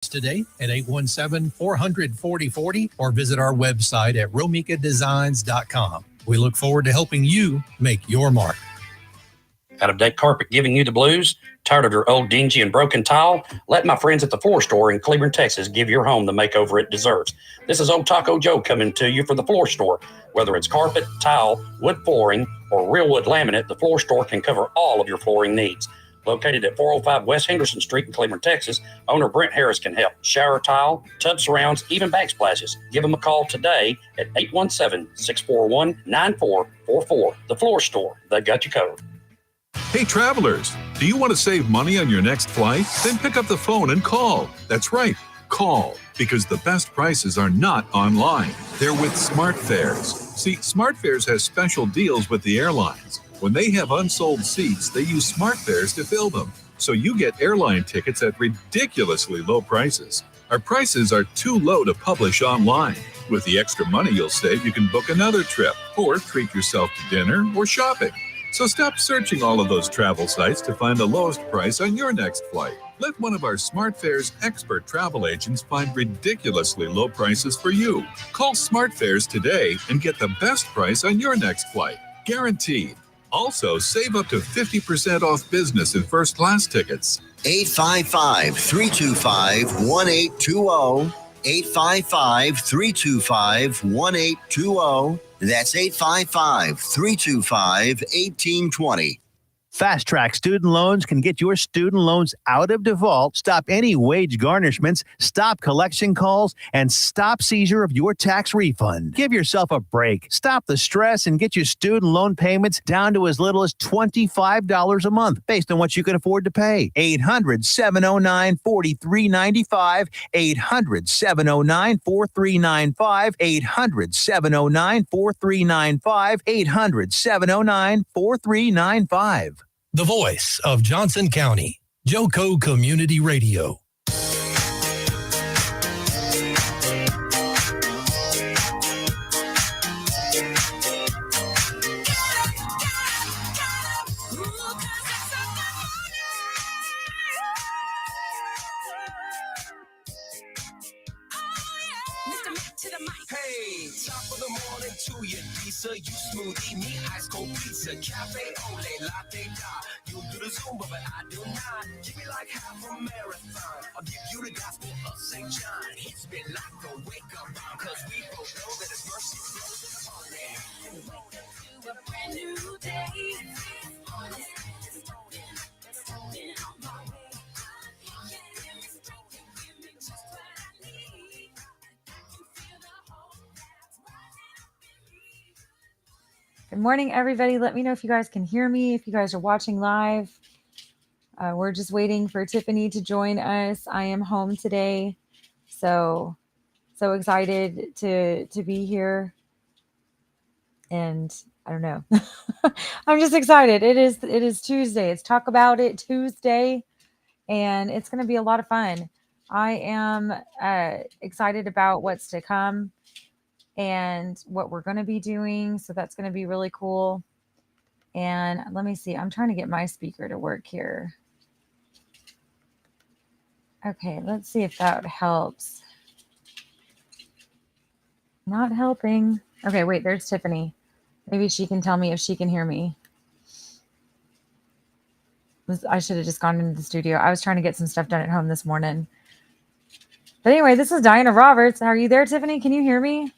today at 817-400-4040 or visit our website at romikadesigns.com. We look forward to helping you make your mark. Out-of-date carpet giving you the blues? Tired of your old dingy and broken tile? Let my friends at the Floor Store in Cleburne, Texas give your home the makeover it deserves. This is Old Taco Joe coming to you for the Floor Store. Whether it's carpet, tile, wood flooring, or real wood laminate, the Floor Store can cover all of your flooring needs. Located at 405 West Henderson Street in Cleburne, Texas, owner Brent Harris can help. Shower tile, tub surrounds, even backsplashes. Give them a call today at 817-641-9444. The Floor Store, they got you covered. Hey travelers, do you want to save money on your next flight? Then pick up the phone and call. That's right, call, because the best prices are not online. They're with SmartFares. See, SmartFares has special deals with the airlines. When they have unsold seats, they use SmartFares to fill them. So you get airline tickets at ridiculously low prices. Our prices are too low to publish online. With the extra money you'll save, you can book another trip or treat yourself to dinner or shopping. So stop searching all of those travel sites to find the lowest price on your next flight. Let one of our SmartFares expert travel agents find ridiculously low prices for you. Call SmartFares today and get the best price on your next flight. Guaranteed. Also, save up to 50% off business and first class tickets. 855-325-1820. 855-325-1820. That's 855-325-1820. Fast Track Student Loans can get your student loans out of default, stop any wage garnishments, stop collection calls, and stop seizure of your tax refund. Give yourself a break. Stop the stress and get your student loan payments down to as little as $25 a month based on what you can afford to pay. 800-709-4395. 800-709-4395. 800-709-4395. 800-709-4395. The voice of Johnson County, JoCo Community Radio. Hey, top of the morning to you, Lisa. You smoothie, me ice cold pizza, cafe ole, latte da. You do the Zumba, but I do not. Give me like half a marathon. I'll give you the gospel of St. John. Hits me like a wake up bomb, cause we both know that His mercy flows in the morning. Wake up to a brand new day. On my way. Good morning, everybody. Let me know if you guys can hear me, if you guys are watching live. We're just waiting for Tiffany to join us. I am home today, so excited to be here. And I don't know. I'm just excited. It is Tuesday. It's Talk About It Tuesday, and it's going to be a lot of fun. I am excited about what's to come and what we're going to be doing. So that's going to be really cool. And let me see. I'm trying to get my speaker to work here. Okay, let's see if that helps. Not helping. Okay, wait, there's Tiffany. Maybe she can tell me if she can hear me. I should have just gone into the studio. I was trying to get some stuff done at home this morning. But anyway, this is Diana Roberts. Are you there, Tiffany? Can you hear me?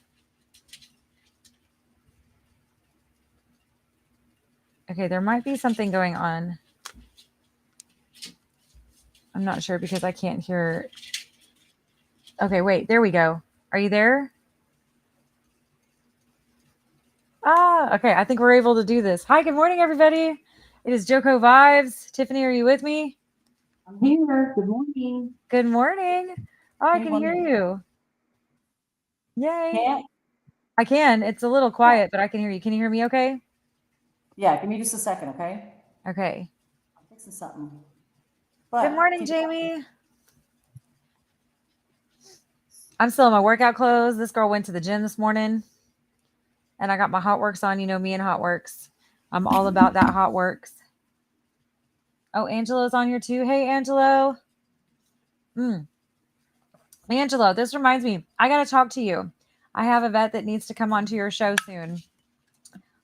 Okay, there might be something going on. I'm not sure because I can't hear. Okay, wait, there we go. Are you there? Okay, I think we're able to do this. Hi, good morning, everybody. It is JoCo Vibes. Tiffany, are you with me? I'm here. Good morning. Good morning. Oh, I can hear you. Yay. Can't? I can. It's a little quiet, but I can hear you. Can you hear me okay? Yeah, give me just a second, okay? Okay. I'm fixing something. Good morning, Jamie. I'm still in my workout clothes. This girl went to the gym this morning, and I got my Hot Works on. You know me and Hot Works. I'm all about that Hot Works. Oh, Angelo's on here too. Hey, Angelo. Angelo, this reminds me. I got to talk to you. I have a vet that needs to come onto your show soon.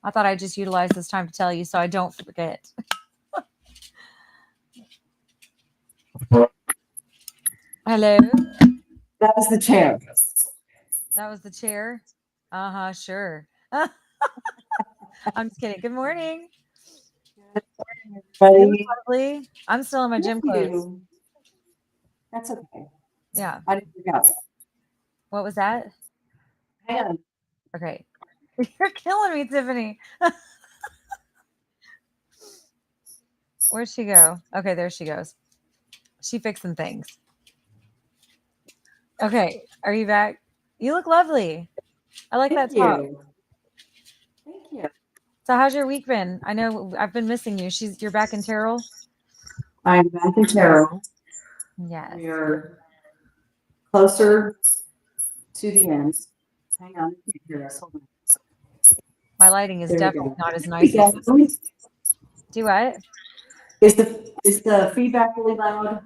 I thought I'd just utilize this time to tell you so I don't forget. Hello? That was the chair. That was the chair? Uh-huh, sure. I'm just kidding. Good morning. You look Buddy. lovely. I'm still in my gym clothes. That's okay. Yeah. I didn't forget. What was that? Hang on. Okay. You're killing me, Tiffany. Where'd she go? Okay, there she goes. She fixing things. Okay, are you back? You look lovely. I like that top. Thank you. So how's your week been? I know I've been missing you. You're back in Terrell? I'm back in Terrell. Yes. We are closer to the end. Hang on. You can hear us. Hold on. My lighting is There we definitely go. not as nice as Do what? Is the feedback really loud?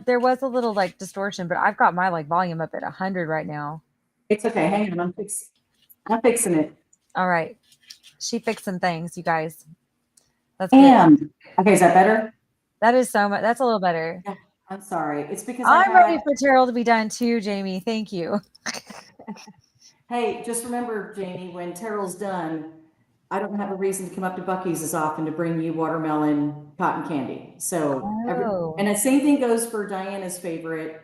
There was a little like distortion, but I've got my like volume up at 100 right now. It's okay. Hang on. I'm fixing it. All right. She fixing things, you guys. That's good. And okay, is that better? That is so much. That's a little better. Yeah, I'm sorry. It's because I'm ready for Terrell to be done too, Jamie. Thank you. Hey, just remember, Jamie, when Terrell's done, I don't have a reason to come up to Buc-ee's as often to bring you watermelon cotton candy. So, and the same thing goes for Diana's favorite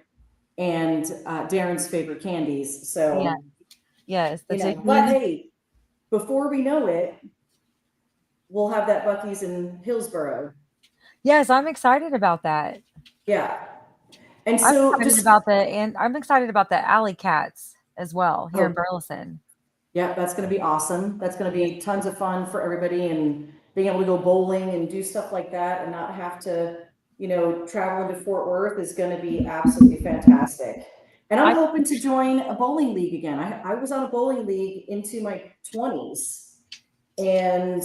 and Darren's favorite candies. So, yeah. Yes. But hey, before we know it, we'll have that Buc-ee's in Hillsboro. Yes, I'm excited about that. Yeah. And so I'm excited about the Alley Cats as well here in Burleson. Yeah, that's going to be awesome. That's going to be tons of fun for everybody, and being able to go bowling and do stuff like that and not have to, travel into Fort Worth is going to be absolutely fantastic. And I'm hoping to join a bowling league again. I was on a bowling league into my 20s. And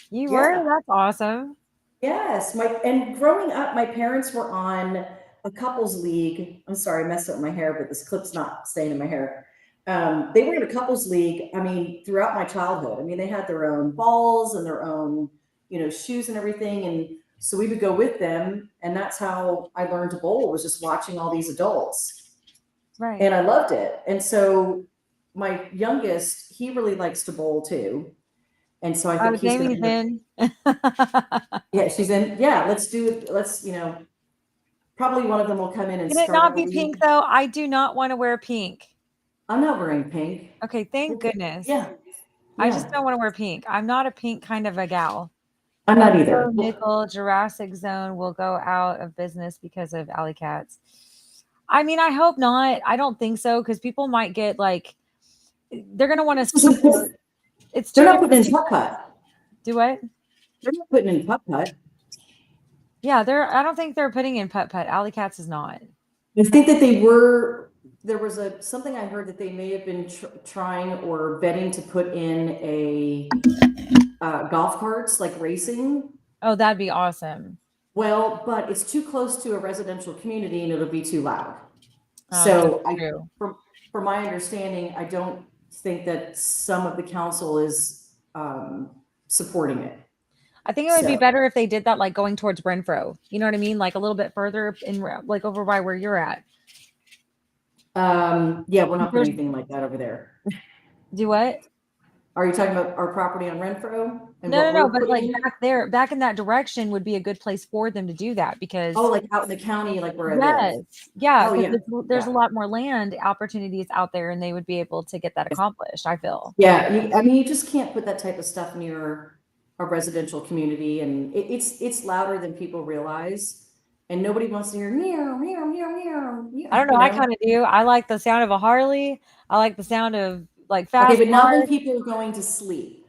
you were? That's awesome. Yes. And growing up, my parents were on a couples league. I'm sorry, I messed up my hair, but this clip's not staying in my hair. They were in a couples league, throughout my childhood. They had their own balls and their own, shoes and everything. And so we would go with them. And that's how I learned to bowl, was just watching all these adults. Right. And I loved it. And so my youngest, he really likes to bowl too. And so I think he's in. Yeah, she's in. Yeah, let's do it. Let's, probably one of them will come in and Can it not be pink though? I do not want to wear pink. I'm not wearing pink. Okay, thank goodness. Yeah. I just don't want to wear pink. I'm not a pink kind of a gal. I'm not either. Nickel, Jurassic Zone will go out of business because of Alley Cats. I hope not. I don't think so, because people might get they're going to want to. They're not putting in putt-putt. Do what? They're not putting in putt-putt. Yeah, I don't think they're putting in putt-putt. Alley Cats is not. I think that they were. There was something I heard that they may have been trying or betting to put in a golf carts, like racing. Oh, that'd be awesome. Well, but it's too close to a residential community and it'll be too loud. So from my understanding, I don't think that some of the council is supporting it. I think it would be better if they did that, going towards Renfro. You know what I mean? Like a little bit further in, over by where you're at. Yeah, we're not putting anything like that over there. Do what? Are you talking about our property on Renfro? No, but back in that direction would be a good place for them to do that, because out in the county, where I live. Yeah, there's a lot more land opportunities out there, and they would be able to get that accomplished, I feel. Yeah, you just can't put that type of stuff near a residential community, and it's louder than people realize. And nobody wants to hear meow, meow, meow, meow. I don't know. I kind of do. I like the sound of a Harley. I like the sound of fast. Okay, but not when people are going to sleep.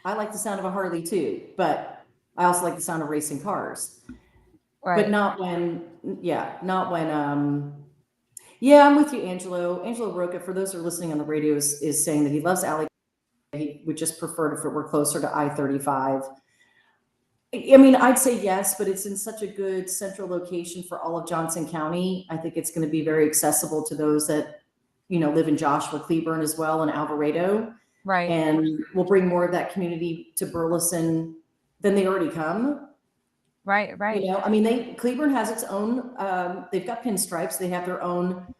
I like the sound of a Harley too, but I also like the sound of racing cars. Right. But not when. I'm with you, Angelo. Angelo Roca, for those who are listening on the radio, is saying that he loves Alley. He would just prefer if it were closer to I-35. I mean, I'd say yes, but it's in such a good central location for all of Johnson County. I think it's going to be very accessible to those that, live in Joshua, Cleburne as well, and Alvarado. Right. And we'll bring more of that community to Burleson than they already come. Right. I mean, Cleburne has its own, they've got pinstripes. They have their own,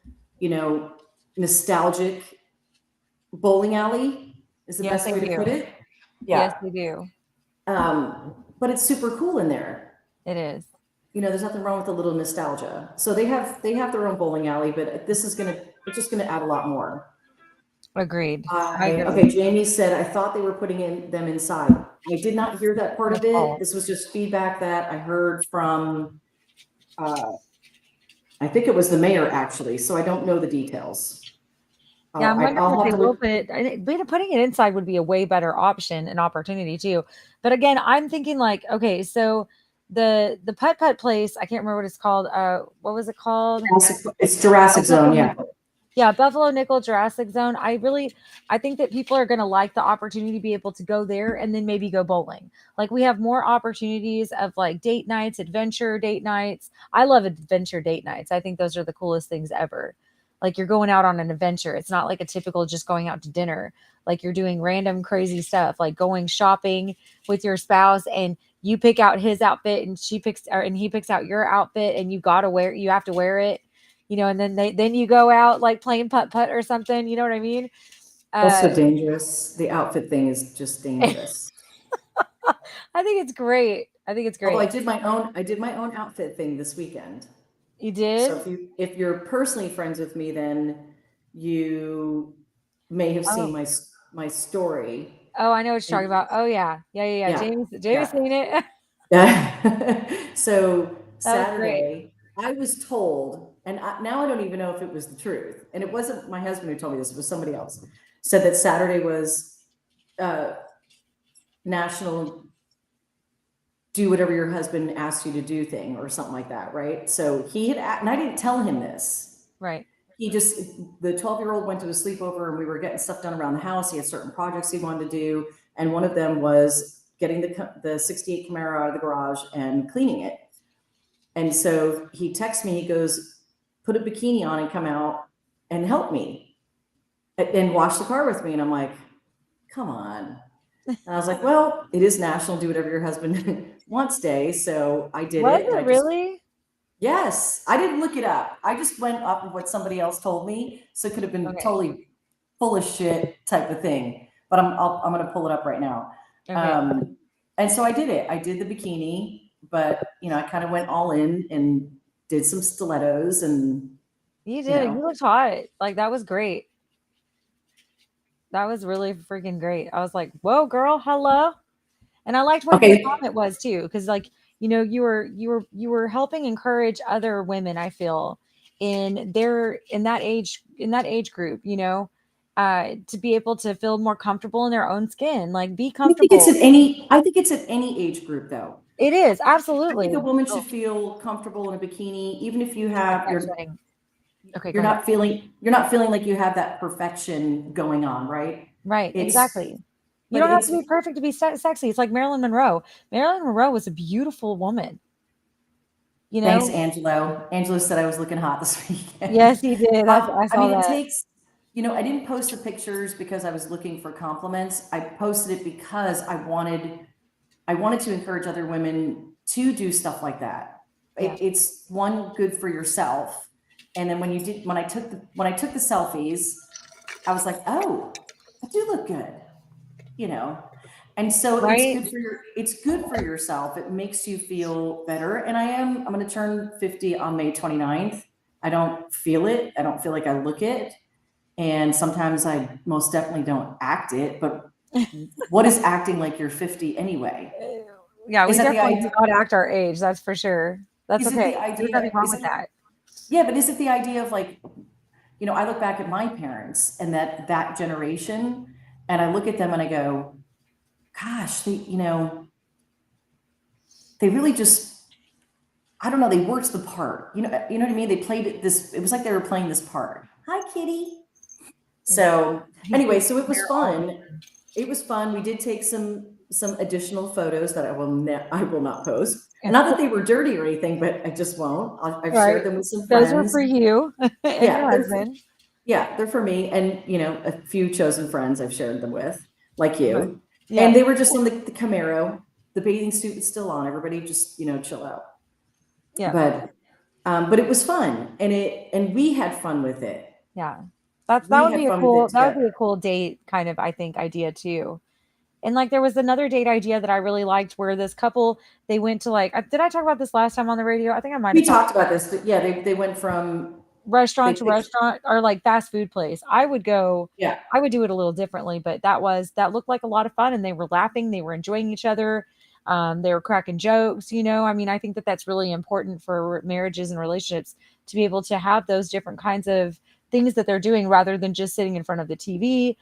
nostalgic bowling alley is the Yes, best way they to do. put it. Yes, we do. But it's super cool in there. It is. There's nothing wrong with a little nostalgia. So they have their own bowling alley, but it's just gonna add a lot more. Agreed. Okay, Jamie said, I thought they were putting them inside. I did not hear that part of it. This was just feedback that I heard from, I think it was the mayor actually, so I don't know the details. Yeah, I'm wondering if they will put it. Putting it inside would be a way better option and opportunity too. But again, I'm thinking like, okay, so the putt place, I can't remember what it's called. What was it called? It's Jurassic Zone, yeah. Yeah, Buffalo Nickel Jurassic Zone. I think that people are going to like the opportunity to be able to go there and then maybe go bowling. Like we have more opportunities of like date nights, adventure date nights. I love adventure date nights. I think those are the coolest things ever. Like you're going out on an adventure. It's not like a typical just going out to dinner. Like you're doing random crazy stuff, like going shopping with your spouse and you pick out his outfit and he picks out your outfit and you have to wear it. And then you go out like playing putt or something. You know what I mean? That's so dangerous. The outfit thing is just dangerous. I think it's great. Although I did my own outfit thing this weekend. You did? So if you're personally friends with me, then you may have seen my story. Oh, I know what you're talking about. Oh yeah. Jamie's seen it. Yeah. So That Saturday, I was told, and now I don't even know if it was the truth. And it wasn't my husband who told me this, it was somebody else. Said that Saturday was National Do Whatever Your Husband Asks You to Do thing or something like that, right? So he had, and I didn't tell him this. Right. The 12-year-old went to a sleepover and we were getting stuff done around the house. He had certain projects he wanted to do. And one of them was getting the 68 Camaro out of the garage and cleaning it. And so he texts me, he goes, put a bikini on and come out and help me and wash the car with me. And I'm like, come on. And I was like, well, it is National Do Whatever Your Husband Wants Day. So I did it. Was it really? Yes. I didn't look it up. I just went up with what somebody else told me. So it could have been totally full of shit type of thing. But I'm going to pull it up right now. Okay. And so I did it. I did the bikini. But, I kind of went all in and did some stilettos and. You did. You looked hot. Like, that was great. That was really freaking great. I was like, whoa, girl, hello. And I liked what your comment was too. Because like, you were helping encourage other women, I feel, in that age group, to be able to feel more comfortable in their own skin. Like be comfortable. I think it's at any age group though. It is, absolutely. I think a woman should feel comfortable in a bikini, even if you have you're not feeling like you have that perfection going on, right? Right, exactly. You don't have to be perfect to be sexy. It's like Marilyn Monroe. Marilyn Monroe was a beautiful woman. Thanks, Angelo. Angelo said I was looking hot this weekend. Yes, he did. I saw that. It takes, I didn't post the pictures because I was looking for compliments. I posted it because I wanted to encourage other women to do stuff like that. Yeah. It's one, good for yourself. And then when I took the selfies, I was like, oh, I do look good, And so it's good for yourself. It makes you feel better. And I'm going to turn 50 on May 29th. I don't feel it. I don't feel like I look it. And sometimes I most definitely don't act it, but what is acting like you're 50 anyway? Yeah, we definitely do not act our age. That's for sure. That's okay. There's nothing wrong with that. Yeah, but is it the idea of like, I look back at my parents and that generation, and I look at them and I go, gosh, they really just, I don't know, they worked the part. You know what I mean? They played this. It was like they were playing this part. Hi, kitty. So anyway, so it was fun. It was fun. We did take some some additional photos that I will not post. And not that they were dirty or anything, but I just won't. I've shared them with some friends. Those were for you and your husband. They're for me, and a few chosen friends I've shared them with, like you. Right. Yeah. And they were just on the Camaro. The bathing suit is still on. Everybody just chill out. Yeah. But it was fun, and we had fun with it. Yeah. That would be a cool date kind of, I think, idea too. And like there was another date idea that I really liked where this couple, they went to did I talk about this last time on the radio? I think I might have. We talked about this, but yeah, they went from restaurant to restaurant or like fast food place. I would go, yeah, I would do it a little differently, but that looked like a lot of fun, and they were laughing, they were enjoying each other. They were cracking jokes, I mean, I think that that's really important for marriages and relationships to be able to have those different kinds of things that they're doing rather than just sitting in front of the TV,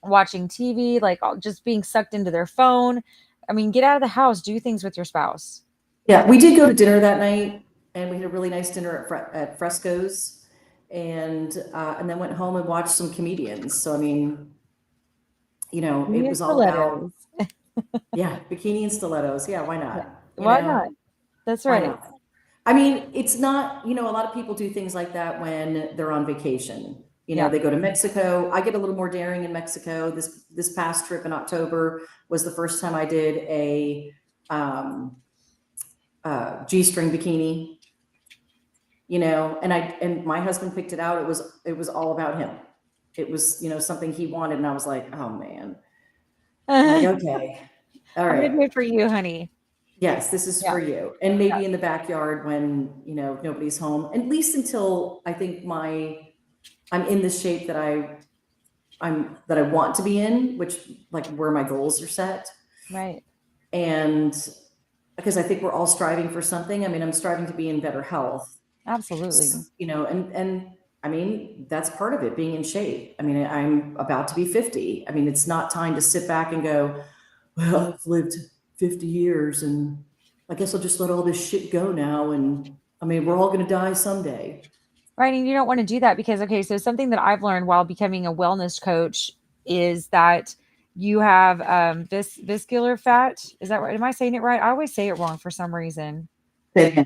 watching TV, like just being sucked into their phone. I mean, get out of the house, do things with your spouse. Yeah, we did go to dinner that night, and we had a really nice dinner at Fresco's, and then went home and watched some comedians. So I mean, it was all about bikini and stilettos. Yeah, why not? Yeah. Why not? That's right. Not? I mean, it's not. A lot of people do things like that when they're on vacation. They go to Mexico. I get a little more daring in Mexico. This past trip in October was the first time I did a G-string bikini, and my husband picked it out. It was all about him. It was, something he wanted. And I was like, oh man, okay. All right. I'm gonna do it for you, honey. Yes, this is for you. And maybe in the backyard when, nobody's home, at least until I think I'm in the shape that I want to be in, which like where my goals are set. Right. And because I think we're all striving for something. I mean, I'm striving to be in better health. Absolutely. And I mean, that's part of it, being in shape. I mean, I'm about to be 50. I mean, it's not time to sit back and go, well, I've lived 50 years and I guess I'll just let all this shit go now. And I mean, we're all going to die someday. Right. And you don't want to do that because, okay, so something that I've learned while becoming a wellness coach is that you have visceral fat. Is that right? Am I saying it right? I always say it wrong for some reason. Visceral.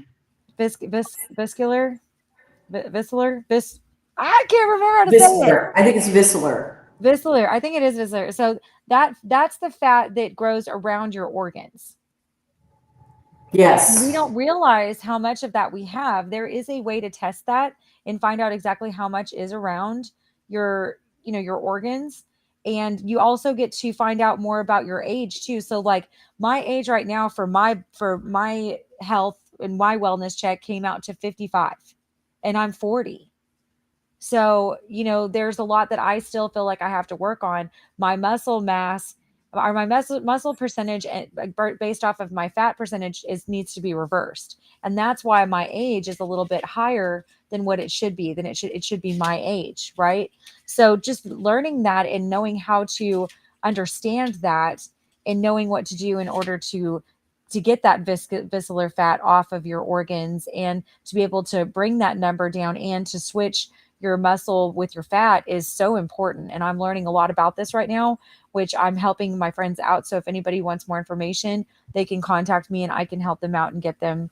I can't remember how to say it. I think it's visceral. Visceral. I think it is visceral. So that's the fat that grows around your organs. Yes. We don't realize how much of that we have. There is a way to test that and find out exactly how much is around your organs. And you also get to find out more about your age too. So like my age right now for my health and my wellness check came out to 55 and I'm 40. So, there's a lot that I still feel like I have to work on. My muscle mass or my muscle percentage based off of my fat percentage needs to be reversed. And that's why my age is a little bit higher than what it should be. It should be my age, right? So just learning that and knowing how to understand that and knowing what to do in order to get that visceral fat off of your organs and to be able to bring that number down and to switch your muscle with your fat is so important. And I'm learning a lot about this right now, which I'm helping my friends out. So if anybody wants more information, they can contact me and I can help them out and get them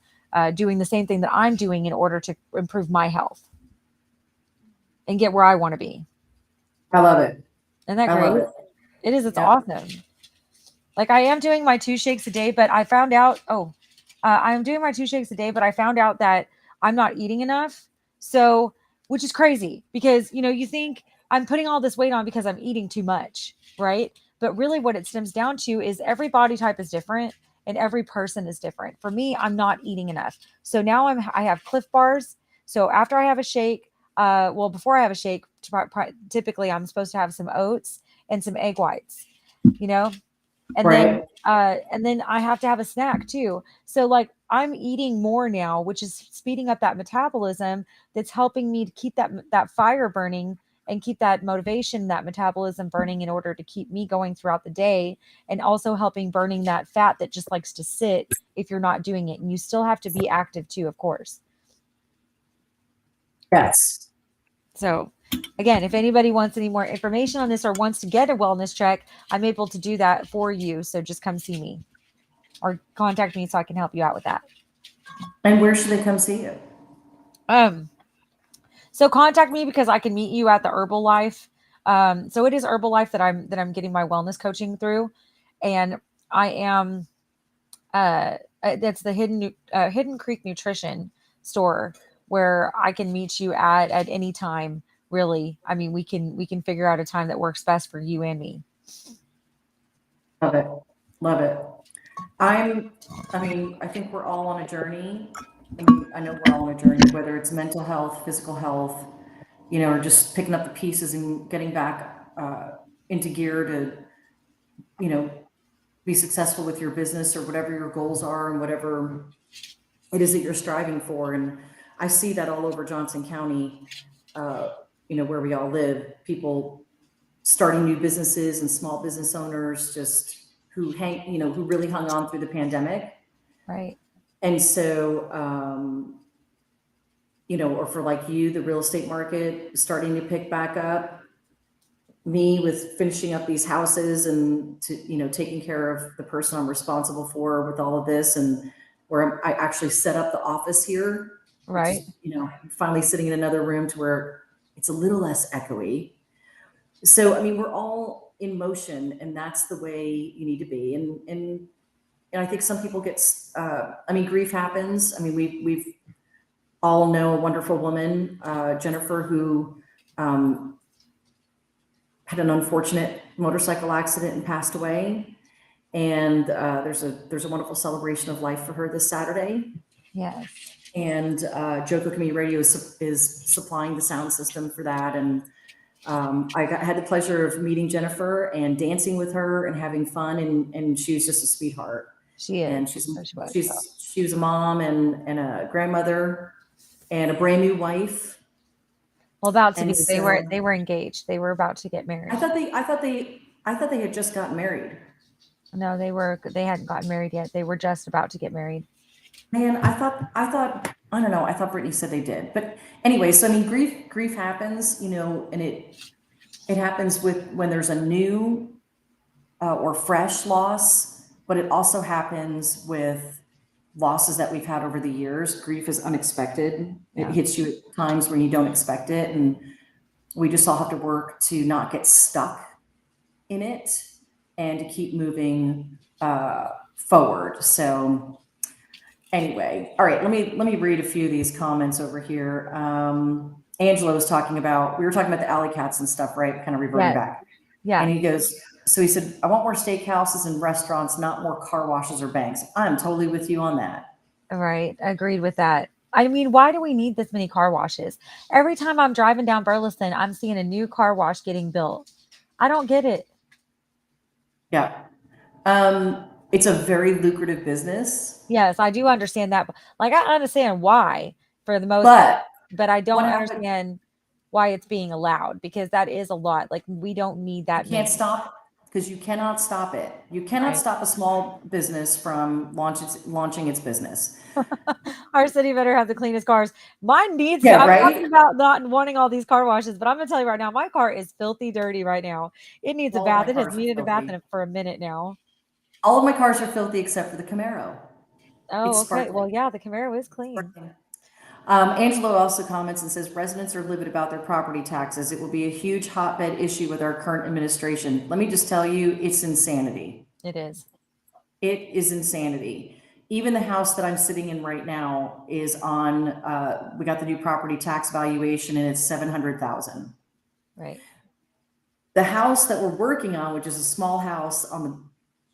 doing the same thing that I'm doing in order to improve my health and get where I want to be. I love it. Isn't that great? It is. It's awesome. Like I am doing my 2 shakes a day, but I found out, I'm doing my 2 shakes a day, but I found out that I'm not eating enough. So, which is crazy because, you think I'm putting all this weight on because I'm eating too much, right? But really what it stems down to is every body type is different and every person is different. For me, I'm not eating enough. So now I have Cliff Bars. So after I have a shake, before I have a shake, typically I'm supposed to have some oats and some egg whites, and right. Then I have to have a snack too. So like I'm eating more now, which is speeding up that metabolism. That's helping me to keep that fire burning and keep that motivation, that metabolism burning in order to keep me going throughout the day, and also helping burning that fat that just likes to sit if you're not doing it. And you still have to be active too, of course. Yes. So again, if anybody wants any more information on this or wants to get a wellness check, I'm able to do that for you. So just come see me or contact me so I can help you out with that. And where should they come see you? So contact me because I can meet you at the Herbalife. So it is Herbalife that I'm getting my wellness coaching through, and I am that's the Hidden Creek Nutrition store where I can meet you at any time. Really, I mean, we can figure out a time that works best for you and me. Love it. Love it. I think we're all on a journey. I know we're all on a journey, whether it's mental health, physical health, or just picking up the pieces and getting back into gear to, be successful with your business or whatever your goals are and whatever it is that you're striving for. And I see that all over Johnson County, where we all live, people starting new businesses and small business owners just who really hung on through the pandemic. Right. And so, or for like you, the real estate market starting to pick back up, me with finishing up these houses and taking care of the person I'm responsible for with all of this, and where I actually set up the office here. Right. Finally sitting in another room to where it's a little less echoey. So, we're all in motion, and that's the way you need to be. And I think some people get, grief happens. We've all know a wonderful woman, Jennifer, who had an unfortunate motorcycle accident and passed away. And there's a wonderful celebration of life for her this Saturday. Yes. And JoCo Community Radio is supplying the sound system for that. And I had the pleasure of meeting Jennifer and dancing with her and having fun. And she was just a sweetheart. She is. And she was a mom and a grandmother and a brand new wife. Well, about to be. They were engaged. They were about to get married. I thought they had just gotten married. No, they hadn't gotten married yet. They were just about to get married. Man, I thought I don't know. I thought Brittany said they did. But anyway, so grief happens, and it happens when there's a new or fresh loss, but it also happens with losses that we've had over the years. Grief is unexpected. Yeah. It hits you at times when you don't expect it. And we just all have to work to not get stuck in it and to keep moving forward. So anyway, all right, let me read a few of these comments over here. Angela was talking about, we were talking about the alley cats and stuff, right? Kind of reverting back. Yeah. And he said, I want more steakhouses and restaurants, not more car washes or banks. I'm totally with you on that. Right. Agreed with that. Why do we need this many car washes? Every time I'm driving down Burleson, I'm seeing a new car wash getting built. I don't get it. Yeah. It's a very lucrative business. Yes, I do understand that. Like, I understand why for the most part, but I don't understand why it's being allowed, because that is a lot. Like, we don't need that. You can't stop, because you cannot stop it. You cannot stop a small business from launching its business. Our city better have the cleanest cars. Mine needs. I'm talking about not wanting all these car washes, but I'm going to tell you right now, my car is filthy dirty right now. It needs a bath. It has needed a bath for a minute now. All of my cars are filthy except for the Camaro. Oh, okay. Well, yeah, the Camaro is clean. Angelo also comments and says, residents are livid about their property taxes. It will be a huge hotbed issue with our current administration. Let me just tell you, it's insanity. It is. It is insanity. Even the house that I'm sitting in right now is on, we got the new property tax valuation and it's $700,000. Right. The house that we're working on, which is a small house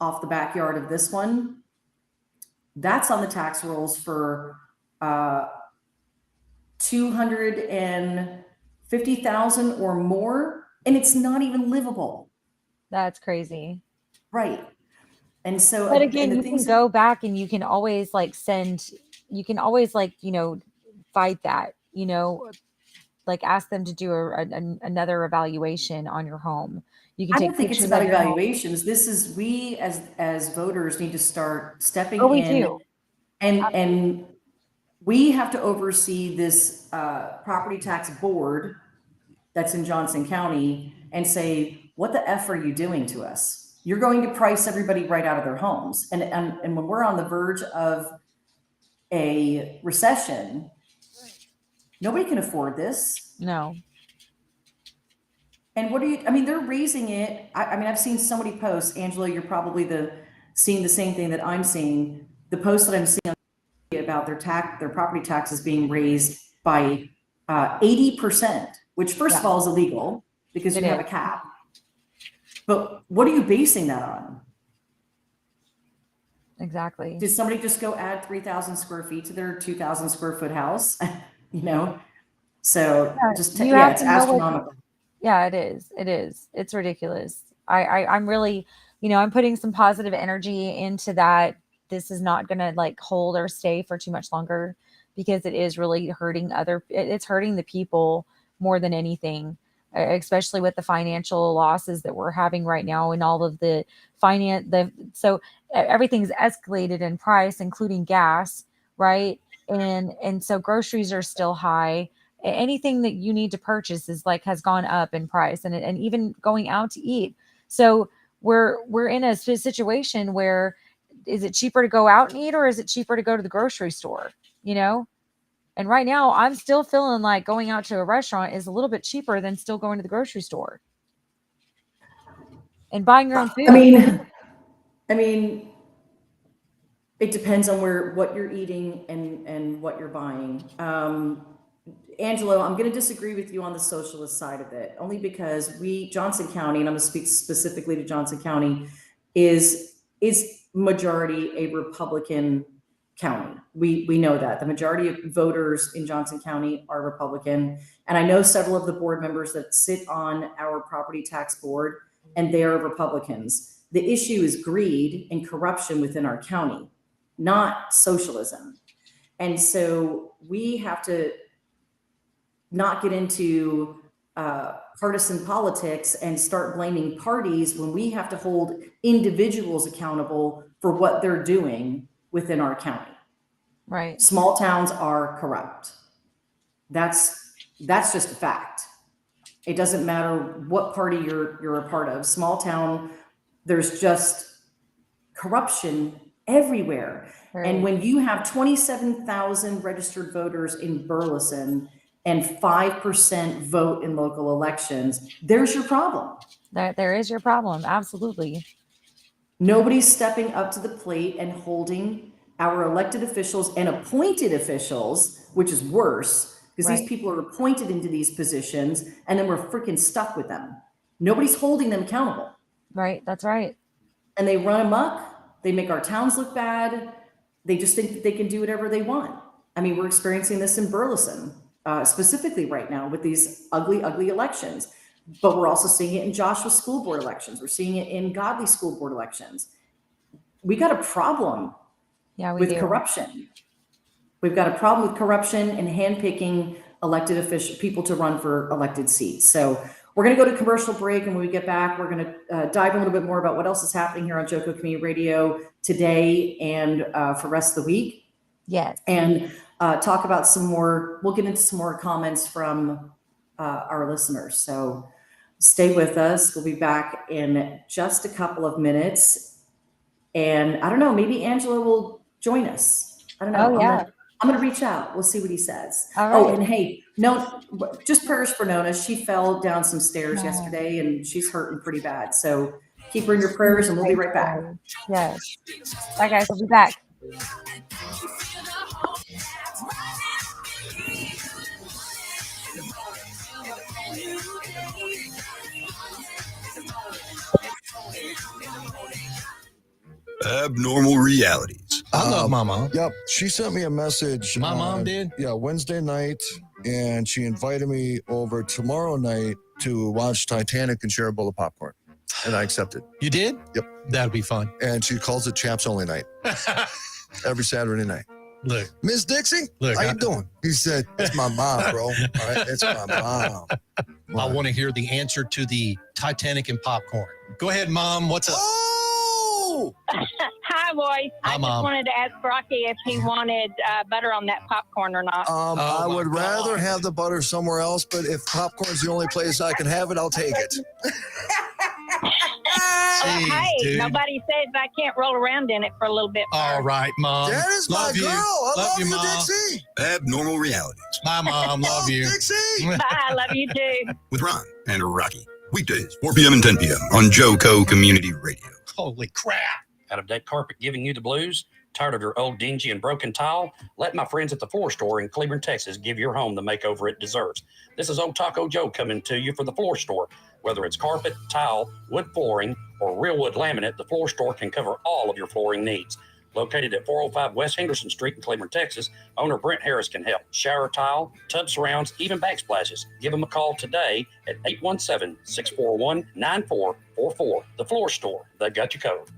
off the backyard of this one, that's on the tax rolls for $250,000 or more, and it's not even livable. That's crazy. Right. And so, but again, you can go back and you can always fight that, like ask them to do another evaluation on your home. You can. I don't think it's about evaluations. This is, we as voters need to start stepping in. We do. And we have to oversee this property tax board that's in Johnson County and say, what the F are you doing to us? You're going to price everybody right out of their homes. And when we're on the verge of a recession, nobody can afford this. No. And they're raising it. I've seen so many posts. Angela, you're probably seeing the same thing that I'm seeing. The post that I'm seeing about their property taxes being raised by 80%, which first of all is illegal because you have a cap. But what are you basing that on? Exactly. Did somebody just go add 3,000 square feet to their 2,000 square foot house? So it's astronomical. Yeah, it is. It is. It's ridiculous. I'm really, I'm putting some positive energy into that. This is not going to like hold or stay for too much longer because it is really hurting it's hurting the people more than anything, especially with the financial losses that we're having right now and all of the so everything's escalated in price, including gas, right? And so groceries are still high. Anything that you need to purchase has gone up in price, and even going out to eat. So we're in a situation where, is it cheaper to go out and eat, or is it cheaper to go to the grocery store? And right now I'm still feeling like going out to a restaurant is a little bit cheaper than still going to the grocery store and buying your own food. I mean, it depends on what you're eating and what you're buying. Angelo, I'm going to disagree with you on the socialist side of it, only because Johnson County, and I'm going to speak specifically to Johnson County, is majority a Republican county. We know that the majority of voters in Johnson County are Republican. And I know several of the board members that sit on our property tax board, and they are Republicans. The issue is greed and corruption within our county, not socialism. And so we have to not get into partisan politics and start blaming parties when we have to hold individuals accountable for what they're doing within our county. Right. Small towns are corrupt. That's just a fact. It doesn't matter what party you're a part of. Small town, there's just corruption everywhere. Right. And when you have 27,000 registered voters in Burleson and 5% vote in local elections, there's your problem. There is your problem. Absolutely. Nobody's stepping up to the plate and holding our elected officials and appointed officials, which is worse, because these people are appointed into these positions and then we're freaking stuck with them. Nobody's holding them accountable. Right. That's right. And they run amok. They make our towns look bad. They just think that they can do whatever they want. I mean, we're experiencing this in Burleson. Specifically right now with these ugly elections, but we're also seeing it in Joshua school board elections. We're seeing it in Godly school board elections. We got a problem with corruption. We've got a problem with corruption and handpicking elected people to run for elected seats. So we're going to go to commercial break, and when we get back, we're going to dive a little bit more about what else is happening here on JoCo Community Radio today and for the rest of the week. Yes. And talk about we'll get into some more comments from our listeners. So stay with us. We'll be back in just a couple of minutes. And I don't know, maybe Angela will join us. I don't know. Oh, yeah. I'm going to reach out. We'll see what he says. All right. Oh, and hey, no, just prayers for Nona. She fell down some stairs yesterday and she's hurting pretty bad. So keep her in your prayers and we'll be right back. Yes. Bye, guys. We'll be back. Abnormal realities. I love my mom. Yep. She sent me a message. My mom did? Yeah, Wednesday night. And she invited me over tomorrow night to watch Titanic and share a bowl of popcorn. And I accepted. You did? Yep. That'd be fun. And she calls it Chaps Only Night. Every Saturday night. Look. Miss Dixie, how you doing? He said, it's my mom, bro. All right, it's my mom. I want to hear the answer to the Titanic and popcorn. Go ahead, Mom. What's up? Oh! Hi, Hi, boys. Hi, I just Mom. wanted to ask Rocky if he wanted butter on that popcorn or not. I would my rather God. have the butter somewhere else, but if popcorn's the only place I can have it, I'll take it. Jeez, Hey, dude. nobody says I can't roll around in it for a little bit. All right, Mom. That is my Love you. girl. I love you, Mom. Dixie. Abnormal realities Bye, Mom. Love you. Dixie. Bye. I love you too. with Ron and Rocky. Weekdays, 4 p.m. and 10 p.m. on JoCo Community Radio. Holy crap. Out-of-date carpet giving you the blues? Tired of your old dingy and broken tile? Let my friends at the floor store in Cleveland, Texas give your home the makeover it deserves. This is Old Taco Joe coming to you for the floor store. Whether it's carpet, tile, wood flooring, or real wood laminate, the floor store can cover all of your flooring needs. Located at 405 West Henderson Street in Cleveland, Texas, owner Brent Harris can help. Shower tile, tub surrounds, even backsplashes. Give him a call today at 817-641-9444. The floor store, they got you covered.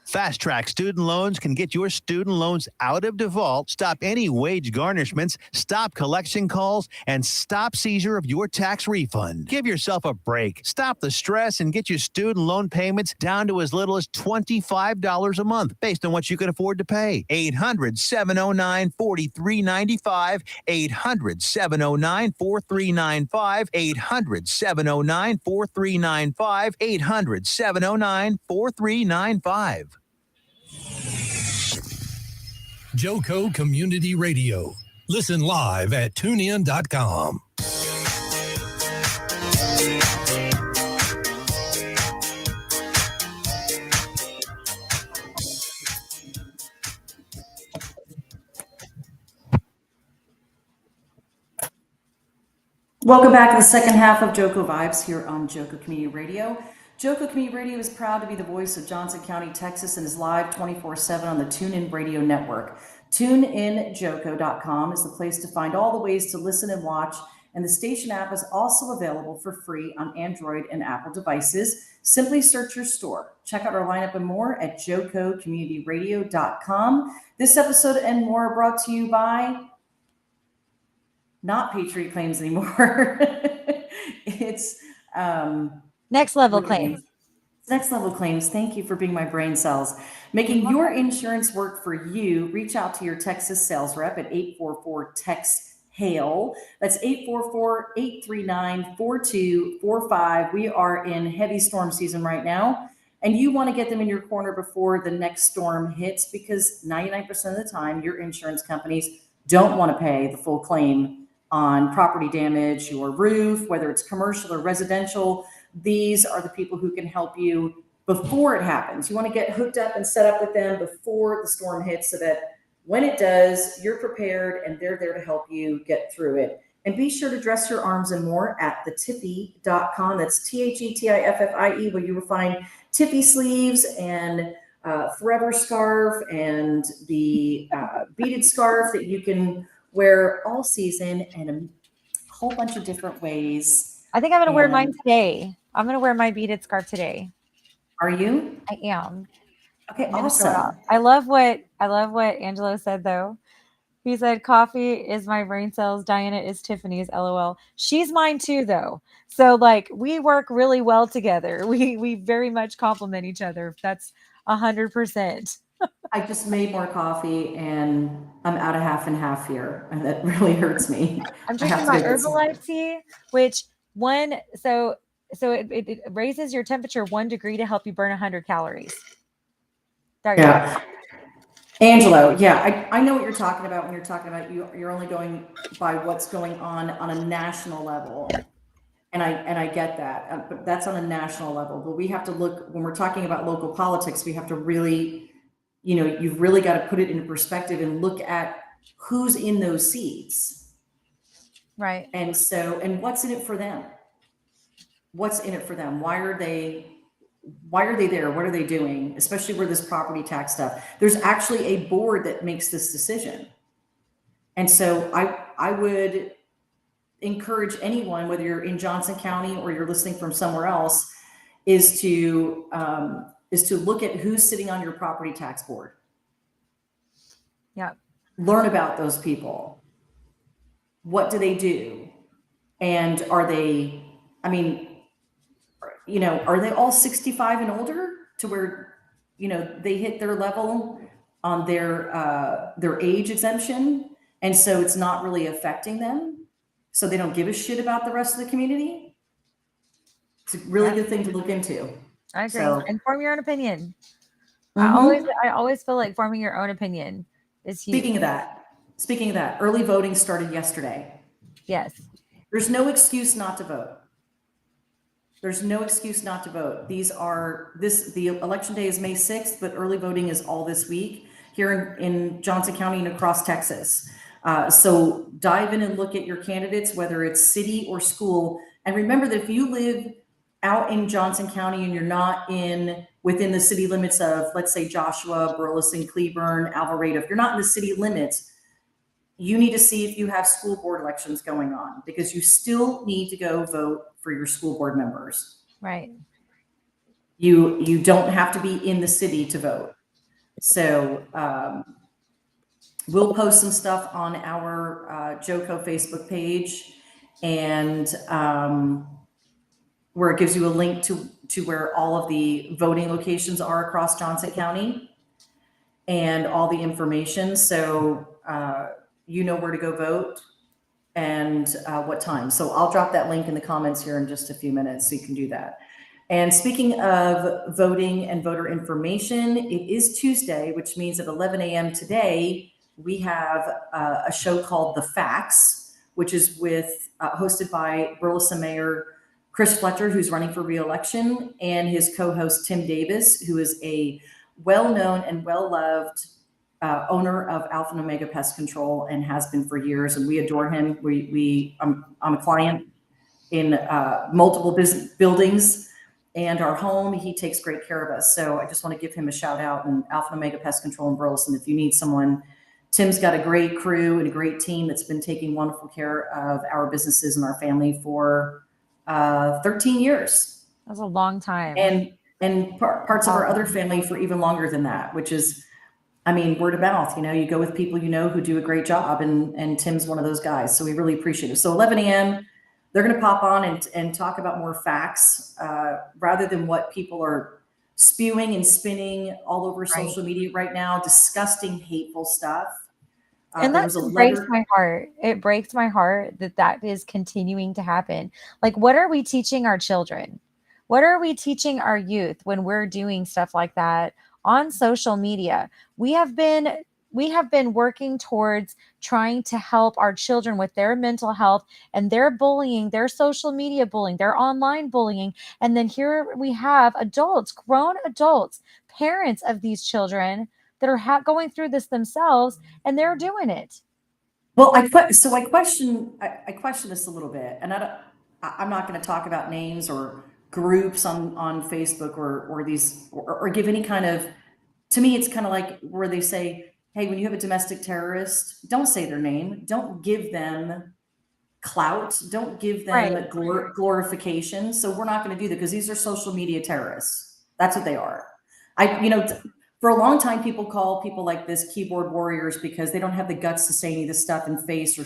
Fast Track Student Loans can get your student loans out of default, stop any wage garnishments, stop collection calls, and stop seizure of your tax refund. Give yourself a break. Stop the stress and get your student loan payments down to as little as $25 a month based on what you can afford to pay. 800-709-4395, 800-709-4395, 800-709-4395, 800-709-4395. JoCo Community Radio. Listen live at tunein.com. Welcome back to the second half of JoCo Vibes here on JoCo Community Radio. JoCo Community Radio is proud to be the voice of Johnson County, Texas, and is live 24/7 on the TuneIn Radio Network. TuneInJoCo.com is the place to find all the ways to listen and watch, and the station app is also available for free on Android and Apple devices. Simply search your store. Check out our lineup and more at JoCoCommunityRadio.com. This episode and more are brought to you by not Patriot Claims anymore. It's Next Level Claims. Next Level Claims. Thank you for being my brain cells. Making your insurance work for you. Reach out to your Texas sales rep at 844-TEX-HAIL. That's 844-839-4245. We are in heavy storm season right now, and you want to get them in your corner before the next storm hits, because 99% of the time, your insurance companies don't want to pay the full claim on property damage, your roof, whether it's commercial or residential. These are the people who can help you before it happens. You want to get hooked up and set up with them before the storm hits, so that when it does, you're prepared and they're there to help you get through it. And be sure to dress your arms and more at thetiffy.com. That's THETIFFIE, where you will find Tiffy sleeves and forever scarf and the beaded scarf that you can wear all season in a whole bunch of different ways. I think I'm going to wear mine today. I'm going to wear my beaded scarf today. Are you? I am. Okay, awesome. I love what Angelo said though. He said, "Coffee is my brain cells. Diana is Tiffany's. LOL." She's mine too, though. So like we work really well together. We very much complement each other. That's 100%. I just made more coffee and I'm out of half and half here, and that really hurts me. I'm drinking my Herbalife tea, which it raises your temperature 1 degree to help you burn 100 calories. There you go. Angelo, yeah, I know what you're talking about when you're talking about you're only going by what's going on a national level. And I get that, but that's on a national level. But we have to look, when we're talking about local politics, we have to really, you've really got to put it into perspective and look at who's in those seats. Right. And what's in it for them? What's in it for them? Why are they there? What are they doing? Especially where this property tax stuff. There's actually a board that makes this decision. And so I would encourage anyone, whether you're in Johnson County or you're listening from somewhere else, is to look at who's sitting on your property tax board. Yeah. Learn about those people. What do they do? And are they all 65 and older, to where, they hit their level on their age exemption. And so it's not really affecting them. So they don't give a shit about the rest of the community. It's a really good thing to look into. I agree. So, And form your own opinion. Mhm. I always feel like forming your own opinion is huge. Speaking of that, early voting started yesterday. Yes. There's no excuse not to vote. There's no excuse not to vote. The election day is May 6th, but early voting is all this week here in Johnson County and across Texas. So dive in and look at your candidates, whether it's city or school. And remember that if you live out in Johnson County and you're not within the city limits of, let's say, Joshua, Burleson, Cleburne, Alvarado, if you're not in the city limits, you need to see if you have school board elections going on, because you still need to go vote for your school board members. Right. You don't have to be in the city to vote. So we'll post some stuff on our JoCo Facebook page, and where it gives you a link to where all of the voting locations are across Johnson County and all the information. So you know where to go vote and what time. So I'll drop that link in the comments here in just a few minutes so you can do that. And speaking of voting and voter information, it is Tuesday, which means at 11 a.m. today, we have a show called The Facts, which is hosted by Burleson Mayor Chris Fletcher, who's running for re-election, and his co-host Tim Davis, who is a well-known and well-loved owner of Alpha and Omega Pest Control and has been for years, and we adore him. I'm a client in multiple business buildings and our home. He takes great care of us. So I just want to give him a shout out, and Alpha and Omega Pest Control in Burleson. If you need someone, Tim's got a great crew and a great team that's been taking wonderful care of our businesses and our family for 13 years. That's a long time. And parts of our other family for even longer than that, which is, word of mouth. You go with people who do a great job, and Tim's one of those guys. So we really appreciate it. So 11 a.m., they're going to pop on and talk about more facts rather than what people are spewing and spinning all over social media right now. Disgusting, hateful stuff. And that breaks my heart. It breaks my heart that is continuing to happen. Like, what are we teaching our children? What are we teaching our youth when we're doing stuff like that on social media? We have been working towards trying to help our children with their mental health and their bullying, their social media bullying, their online bullying. And then here we have adults, grown adults, parents of these children that are going through this themselves, and they're doing it. Well, I question this a little bit, and I'm not going to talk about names or groups on Facebook or give any kind of. To me, it's kind of like where they say, hey, when you have a domestic terrorist, don't say their name, don't give them clout, don't give them glorification. So we're not going to do that, because these are social media terrorists. That's what they are. For a long time, people call people like this keyboard warriors because they don't have the guts to say any of this stuff in face or,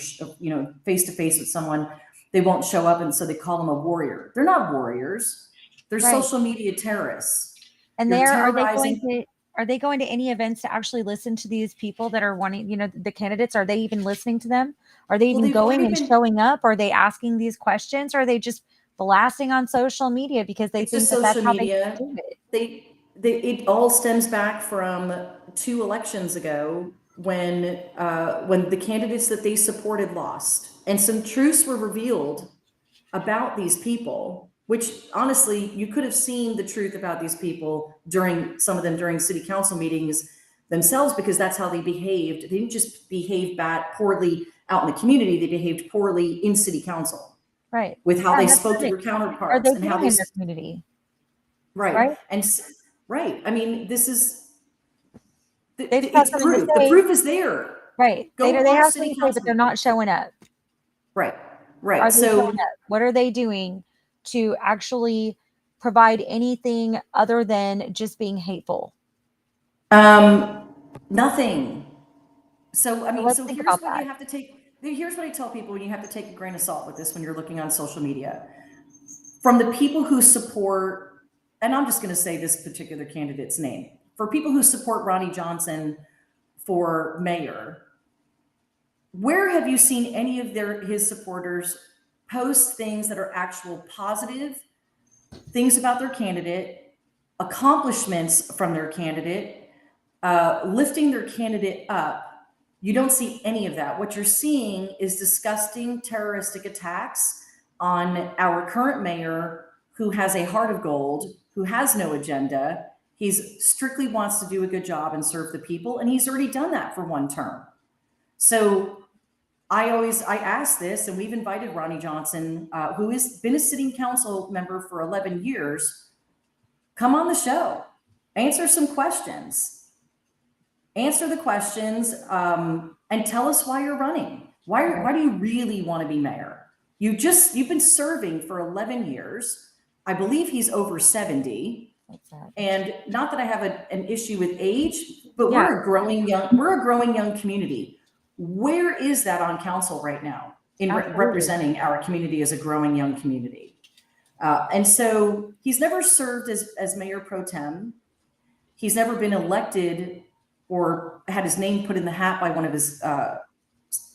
face to face with someone. They won't show up. And so they call them a warrior. They're not warriors. They're social media terrorists. And are they going to any events to actually listen to these people that are wanting, the candidates? Are they even listening to them? Are they even going and showing up? Are they asking these questions? Or are they just blasting on social media because they think that's how they do it? It all stems back from 2 elections ago when the candidates that they supported lost, and some truths were revealed about these people, which honestly, you could have seen the truth about these people during city council meetings themselves, because that's how they behaved. They didn't just behave poorly out in the community. They behaved poorly in city council. Right. With how they spoke to their counterparts and how they in their community. Right. Right. This is it's proof. The proof is there. Right. They have something to say, but they're not showing up. Right. So what are they doing to actually provide anything other than just being hateful? Nothing. So here's what you have to take. Here's what I tell people when you have to take a grain of salt with this when you're looking on social media. From the people who support, and I'm just going to say this particular candidate's name, for people who support Ronnie Johnson for mayor, where have you seen any of his supporters post things that are actual positive things about their candidate, accomplishments from their candidate, lifting their candidate up? You don't see any of that. What you're seeing is disgusting terroristic attacks on our current mayor, who has a heart of gold, who has no agenda. He's strictly wants to do a good job and serve the people, and he's already done that for one term. So I ask this, and we've invited Ronnie Johnson, who has been a sitting council member for 11 years, come on the show, answer some questions. Answer the questions, and tell us why you're running. Why do you really want to be mayor? You've been serving for 11 years. I believe he's over 70. And not that I have an issue with age, but we're a growing young community. Where is that on council right now in representing our community as a growing young community? And so he's never served as mayor pro tem. He's never been elected or had his name put in the hat by one of his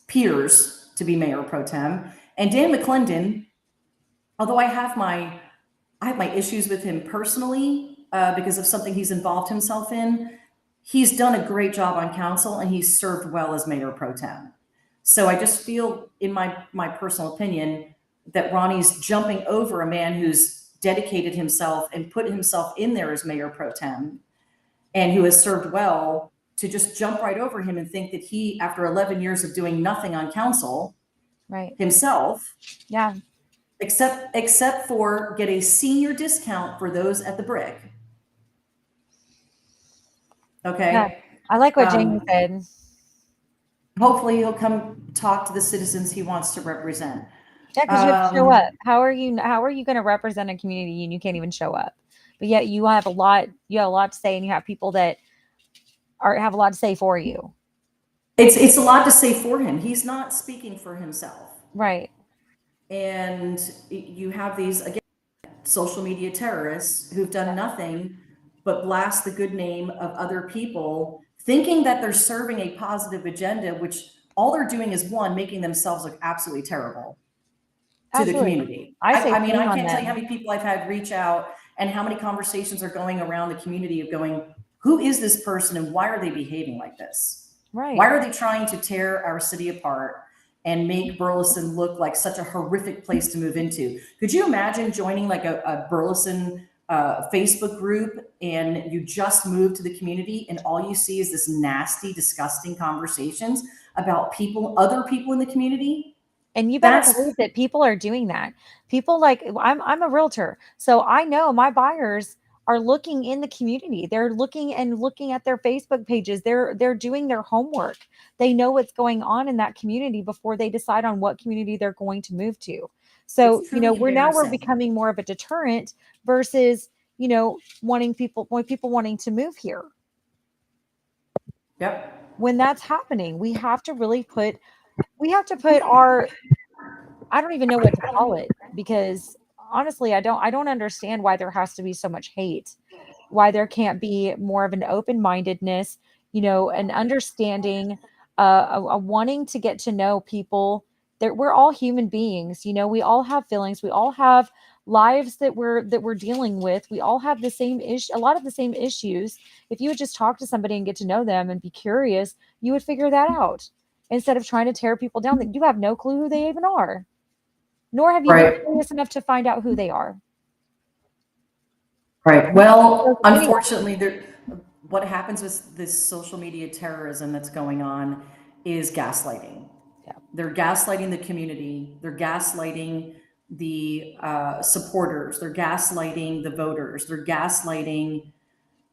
peers to be mayor pro tem. And Dan McClendon, although I have my issues with him personally because of something he's involved himself in, he's done a great job on council, and he's served well as mayor pro tem. So I just feel, in my personal opinion, that Ronnie's jumping over a man who's dedicated himself and put himself in there as mayor pro tem, and who has served well, to just jump right over him and think that he, after 11 years of doing nothing on council, himself, except for get a senior discount for those at the Brick. Okay. Yeah, I like what Jamie said. Hopefully he'll come talk to the citizens he wants to represent. Yeah, because you have to show up. How are you going to represent a community and you can't even show up? But yet you have a lot to say, and you have people that have a lot to say for you. It's a lot to say for him. He's not speaking for himself. Right. And you have these, again, social media terrorists who've done nothing but blast the good name of other people, thinking that they're serving a positive agenda, which all they're doing is, one, making themselves look absolutely terrible to the community. I can't tell you how many people I've had reach out and how many conversations are going around the community of going, who is this person and why are they behaving like this? Right. Why are they trying to tear our city apart and make Burleson look like such a horrific place to move into? Could you imagine joining like a Burleson Facebook group, and you just moved to the community and all you see is this nasty, disgusting conversations about other people in the community? And you better believe that people are doing that. People, like, I'm a realtor, so I know my buyers are looking in the community. They're looking at their Facebook pages. They're doing their homework. They know what's going on in that community before they decide on what community they're going to move to. So, we're becoming more of a deterrent versus, people wanting to move here. Yep. When that's happening, we have to put our, I don't even know what to call it, because honestly, I don't understand why there has to be so much hate, why there can't be more of an open-mindedness, an understanding, a wanting to get to know people. That we're all human beings, we all have feelings, we all have lives that we're dealing with. We all have a lot of the same issues. If you would just talk to somebody and get to know them and be curious, you would figure that out, instead of trying to tear people down that you have no clue who they even are. Nor have you been curious enough to find out who they are. Right. Well, unfortunately, what happens with this social media terrorism that's going on is gaslighting. Yeah. They're gaslighting the community. They're gaslighting the supporters. They're gaslighting the voters. They're gaslighting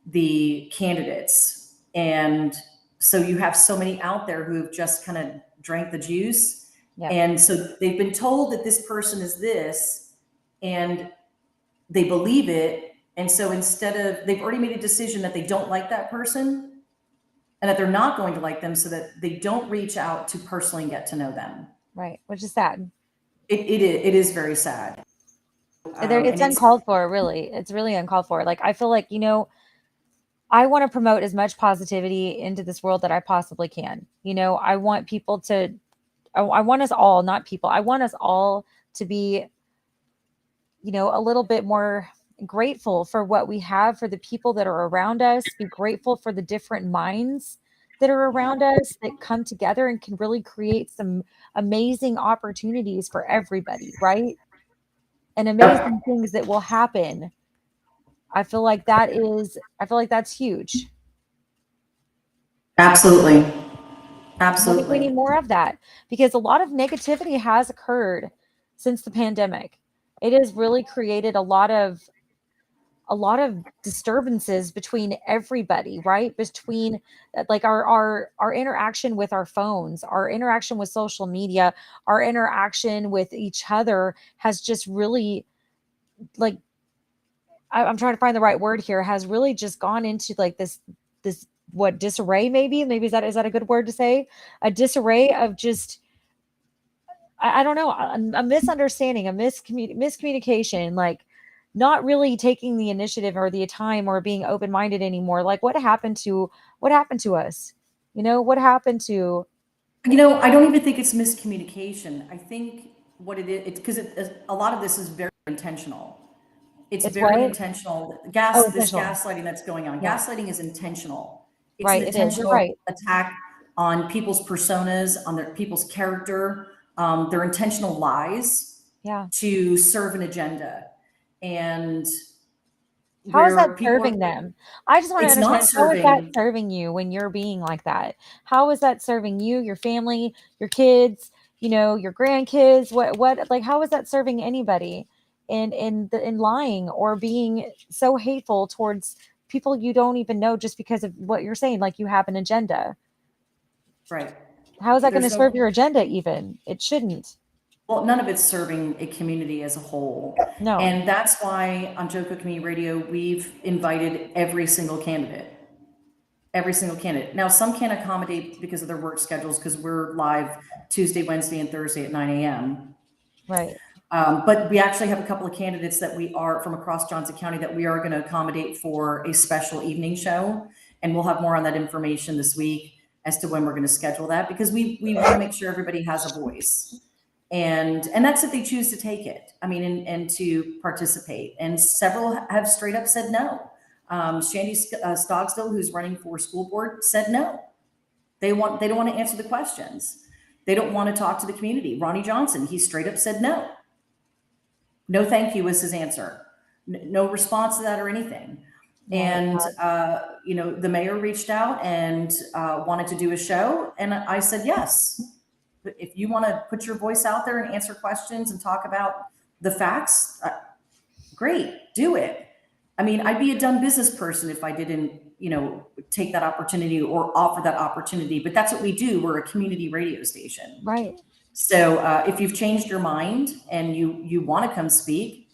the candidates. And so you have so many out there who've just kind of drank the juice. Yep. And so they've been told that this person is this, and they believe it. And so they've already made a decision that they don't like that person and that they're not going to like them, so that they don't reach out to personally get to know them. Right. Which is sad. It is very sad. It's uncalled for, really. It's really uncalled for. Like, I feel like, I want to promote as much positivity into this world that I possibly can. You know, I want people to, I want us all, not people, I want us all to be, you know, a little bit more grateful for what we have, for the people that are around us, be grateful for the different minds that are around us that come together and can really create some amazing opportunities for everybody, right? And amazing things that will happen. I feel like that's huge. Absolutely. I think we Absolutely. need more of that because a lot of negativity has occurred since the pandemic. It has really created a lot of disturbances between everybody, right? Between like our interaction with our phones, our interaction with social media, our interaction with each other has just really like I'm trying to find the right word here, has really just gone into like this what disarray maybe is that a good word to say? A disarray of just I don't know, a misunderstanding, miscommunication, like not really taking the initiative or the time or being open-minded anymore. Like what happened to us? You know, what happened to You know, I don't even think it's miscommunication. I think what it is, it's because a lot of this is very intentional. It's it's very what? intentional. Oh, This intentional. gaslighting that's going on. Yeah, Gaslighting is intentional. It's an right. It is. You're intentional right. attack on people's personas, on their people's character, their intentional lies Yeah. to serve an agenda. And How is that where people are, serving them? I just want to it's not understand, how is that serving. serving you when you're being like that? How is that serving you, your family, your kids, you know, your grandkids? Like how is that serving anybody in lying or being so hateful towards people you don't even know just because of what you're saying, like you have an agenda? Right. How is that going to There's serve no, your agenda even? It shouldn't. well, none of it's serving a community as a whole. No. And that's why on JoCo Community Radio, we've invited every single candidate. Every single candidate. Now, some can't accommodate because of their work schedules because we're live Tuesday, Wednesday, and Thursday at 9 a.m. Right. But we actually have a couple of candidates that we are from across Johnson County that we are going to accommodate for a special evening show. And we'll have more on that information this week as to when we're going to schedule that because we want to make sure everybody has a voice. And that's if they choose to take it. I mean, and to participate. And several have straight up said no. Shandy Stogsdill, who's running for school board, said no. They don't want to answer the questions. They don't want to talk to the community. Ronnie Johnson, he straight up said no. No, thank you was his answer. No response to that or anything. And you know, the mayor reached out and wanted to do a show, and I said yes. If you want to put your voice out there and answer questions and talk about the facts, great, do it. I mean, I'd be a dumb business person if I didn't, you know, take that opportunity or offer that opportunity. But that's what we do. We're a community radio station. Right. So if you've changed your mind and you want to come speak,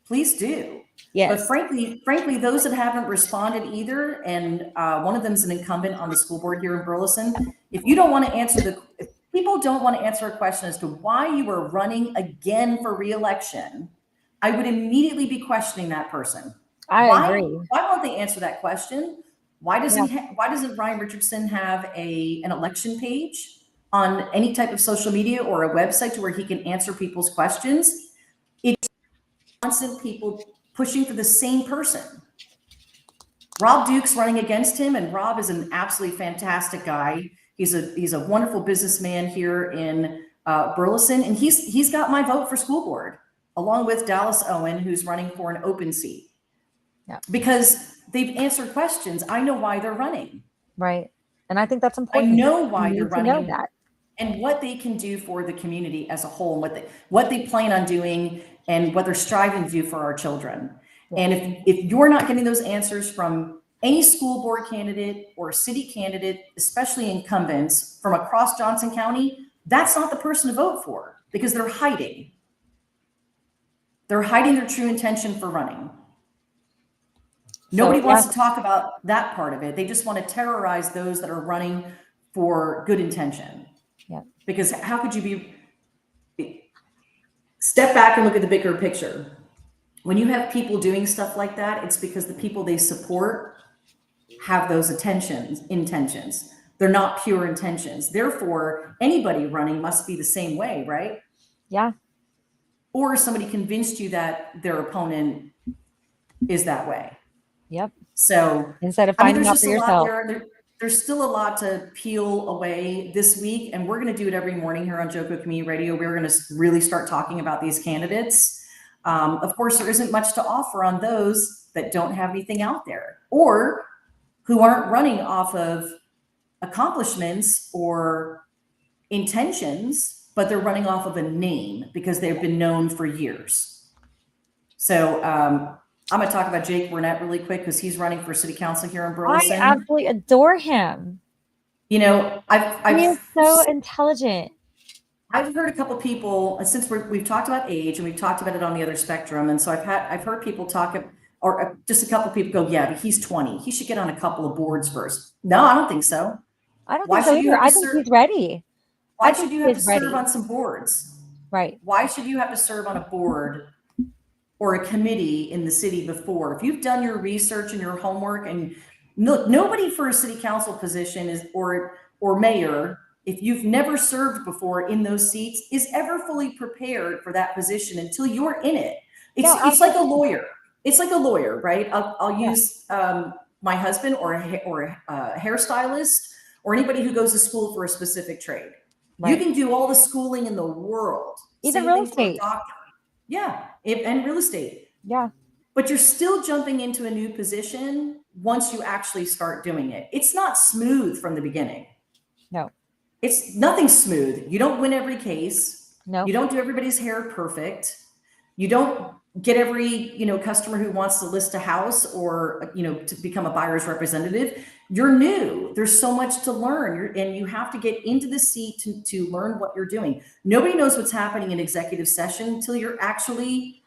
please do. Yes. But frankly, those that haven't responded either, and one of them is an incumbent on the school board here in Burleson. If you don't want to answer if people don't want to answer a question as to why you are running again for reelection, I would immediately be questioning that person. I agree. Why won't they answer that question? Why doesn't Ryan Richardson have an election page on any type of social media or a website to where he can answer people's questions? It's constant people pushing for the same person. Rob Duke's running against him, and Rob is an absolutely fantastic guy. He's a wonderful businessman here in Burleson, and he's got my vote for school board, along with Dallas Owen, who's running for an open seat. Yeah. Because they've answered questions. I know why they're running. Right. And I think that's I important. know why You they're need to running know that. and what they can do for the community as a whole, and what they plan on doing and what they're striving to do for our children. Yeah. And if you're not getting those answers from any school board candidate or city candidate, especially incumbents from across Johnson County, that's not the person to vote for because they're hiding. They're hiding their true intention for running. Nobody wants to talk about that part of it. They just want to terrorize those that are running for good intention. Yeah. Because how could you step back and look at the bigger picture? When you have people doing stuff like that, it's because the people they support have those intentions. They're not pure intentions. Therefore, anybody running must be the same way, right? Yeah. Or somebody convinced you that their opponent is that way. Yep. So instead of I mean, finding there's out just for a lot yourself. there's still a lot to peel away this week, and we're going to do it every morning here on JoCo Community Radio. We're going to really start talking about these candidates. Of course, there isn't much to offer on those that don't have anything out there or who aren't running off of accomplishments or intentions, but they're running off of a name because they've been known for years. So I'm going to talk about Jake Burnett really quick because he's running for city council here in Burleson. I absolutely adore him. You know, He is so intelligent. I've heard a couple people, since we've talked about age and we've talked about it on the other spectrum, and so I've heard people talk, or just a couple people go, yeah, but he's 20. He should get on a couple of boards first. No, I don't think so. I don't think so either. I think he's ready. Why should you have to serve on some boards? Right. Why should you have to serve on a board or a committee in the city before? If you've done your research and your homework, and look, nobody for a city council position is or mayor, if you've never served before in those seats, is ever fully prepared for that position until you're in it. It's like a lawyer. It's like a lawyer, right? I'll use my husband or a hairstylist or anybody who goes to school for a specific trade. Right. You can do all the schooling in the world. Even real estate. Yeah, and real estate. Yeah. But you're still jumping into a new position once you actually start doing it. It's not smooth from the beginning. No. It's nothing smooth. You don't win every case. No. You don't do everybody's hair perfect. You don't get every, customer who wants to list a house or, to become a buyer's representative. You're new. There's so much to learn. And you have to get into the seat to learn what you're doing. Nobody knows what's happening in executive session until you're actually,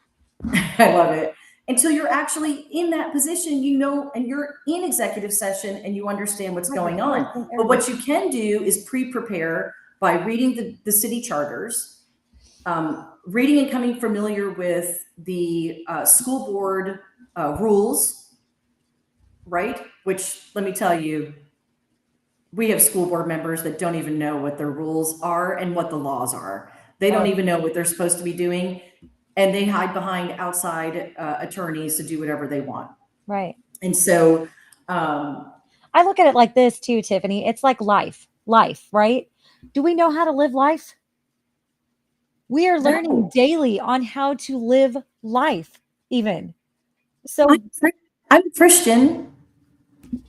I love it, until you're actually in that position, and you're in executive session and you understand what's going on. But what you can do is pre-prepare by reading the city charters, reading and coming familiar with the school board rules, right? Which, let me tell you, we have school board members that don't even know what their rules are and what the laws are. They don't even know what they're supposed to be doing. And they hide behind outside attorneys to do whatever they want. Right. And so I look at it like this too, Tiffany. It's like life, right? Do we know how to live life? We are learning daily on how to live life, even. So I'm a Christian,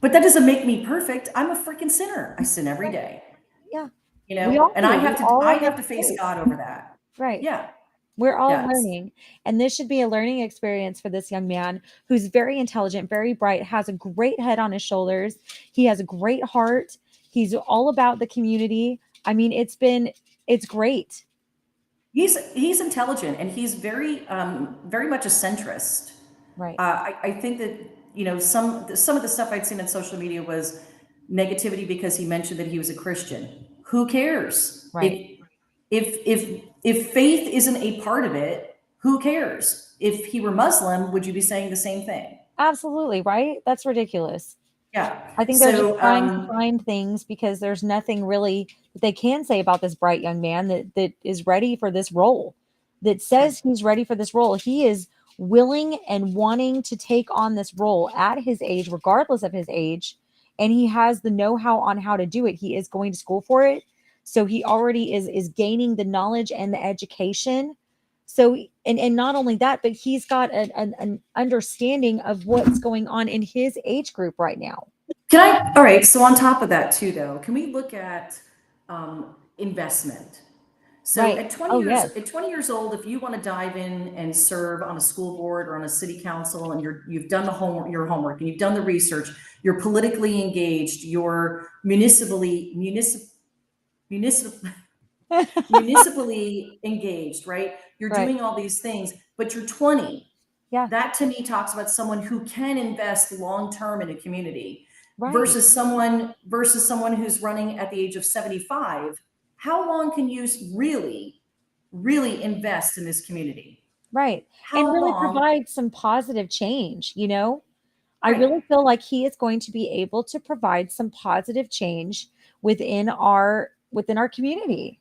but that doesn't make me perfect. I'm a freaking sinner. I sin every day. Yeah. And I have to face God over that. Right. Yeah. We're all learning. And this should be a learning experience for this young man who's very intelligent, very bright, has a great head on his shoulders. He has a great heart. He's all about the community. I mean, it's great. He's intelligent and he's very much a centrist. Right. I think that, some of the stuff I'd seen on social media was negativity because he mentioned that he was a Christian. Who cares? Right. If faith isn't a part of it, who cares? If he were Muslim, would you be saying the same thing? Absolutely. Right. That's ridiculous. Yeah. I think they're just trying to find things because there's nothing really that they can say about this bright young man that is ready for this role, that says he's ready for this role. He is willing and wanting to take on this role at his age, regardless of his age. And he has the know-how on how to do it. He is going to school for it. So he already is gaining the knowledge and the education. So, and not only that, but he's got an understanding of what's going on in his age group right now. All right. So on top of that too, though, can we look at investment? So at 20 years old, if you want to dive in and serve on a school board or on a city council, and you've done your homework and you've done the research, you're politically engaged, you're municipally engaged, right? You're doing all these things, but you're 20. Yeah. That to me talks about someone who can invest long-term in a community versus someone who's running at the age of 75. How long can you really, really invest in this community? Right. And really provide some positive change, I really feel like he is going to be able to provide some positive change within our community.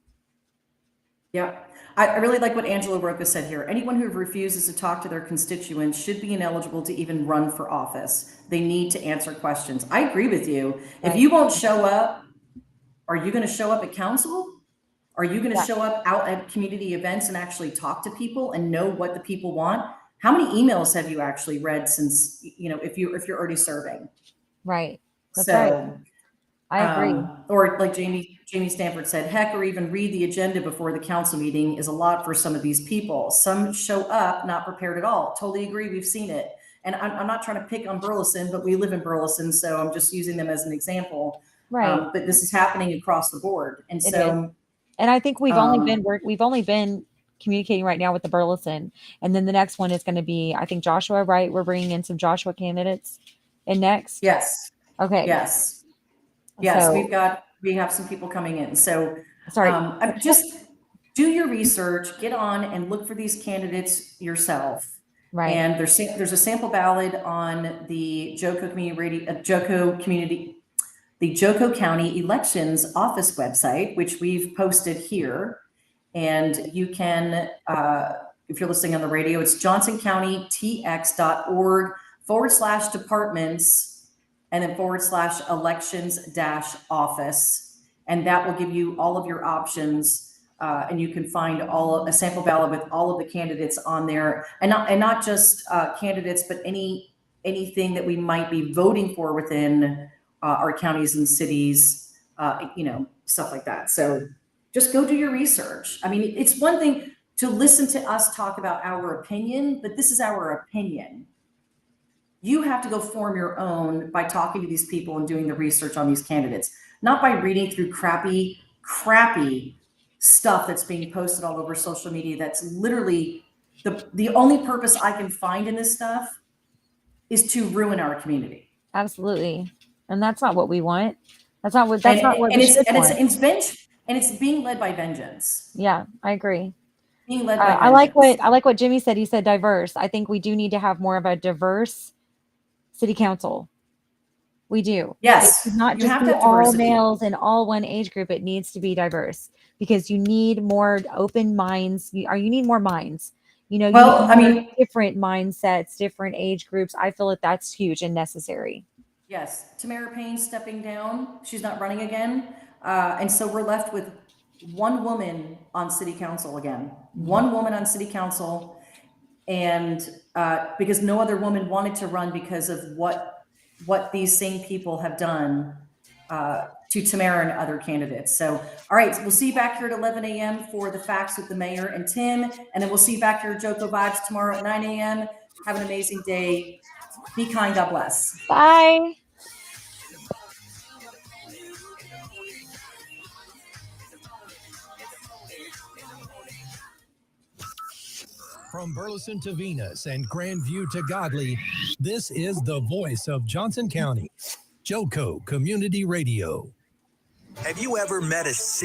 Yeah. I really like what Angela Roca said here. Anyone who refuses to talk to their constituents should be ineligible to even run for office. They need to answer questions. I agree with you. If you won't show up, are you going to show up at council? Are you going to show up out at community events and actually talk to people and know what the people want? How many emails have you actually read since, if you're already serving? Right. That's right. I agree. Or like Jamie Stanford said, heck, or even read the agenda before the council meeting is a lot for some of these people. Some show up not prepared at all. Totally agree. We've seen it. And I'm not trying to pick on Burleson, but we live in Burleson, so I'm just using them as an example. Right. But this is happening across the board. And so, and I think we've only been communicating right now with the Burleson, and then the next one is going to be, I think, Joshua, right? We're bringing in some Joshua candidates in next. Yes. Okay. Yes. We have some people coming in. So just do your research, get on and look for these candidates yourself. Right. And there's a sample ballot on the JoCo the JoCo County Elections Office website, which we've posted here. And you can, if you're listening on the radio, it's johnsoncountytx.org/departments and then /elections-office. And that will give you all of your options. And you can find a sample ballot with all of the candidates on there, and not just candidates, but anything that we might be voting for within our counties and cities, stuff like that. So just go do your research. I mean, it's one thing to listen to us talk about our opinion, but this is our opinion. You have to go form your own by talking to these people and doing the research on these candidates, not by reading through crappy stuff that's being posted all over social media. That's literally the only purpose I can find in this stuff is to ruin our community. Absolutely. And that's not what we want. That's not what we should want. It's being led by vengeance. Yeah, I agree. Being led by I like what Jimmy said. He said diverse. I think we do need to have more of a diverse city council. We do. Yes. It's not just all males and all one age group. It needs to be diverse because you need more open minds. You need more minds. Different mindsets, different age groups. I feel that that's huge and necessary. Yes. Tamara Payne stepping down. She's not running again. And so we're left with one woman on city council again. One woman on city council. And because no other woman wanted to run because of what these same people have done to Tamara and other candidates. So, all right, we'll see you back here at 11 a.m. for the facts with the mayor and Tim. And then we'll see you back here at JoCo Vibes tomorrow at 9 a.m. Have an amazing day. Be kind. God bless. Bye. From Burleson to Venus and Grandview to Godley, this is the voice of Johnson County, JoCo Community Radio. Have you ever met a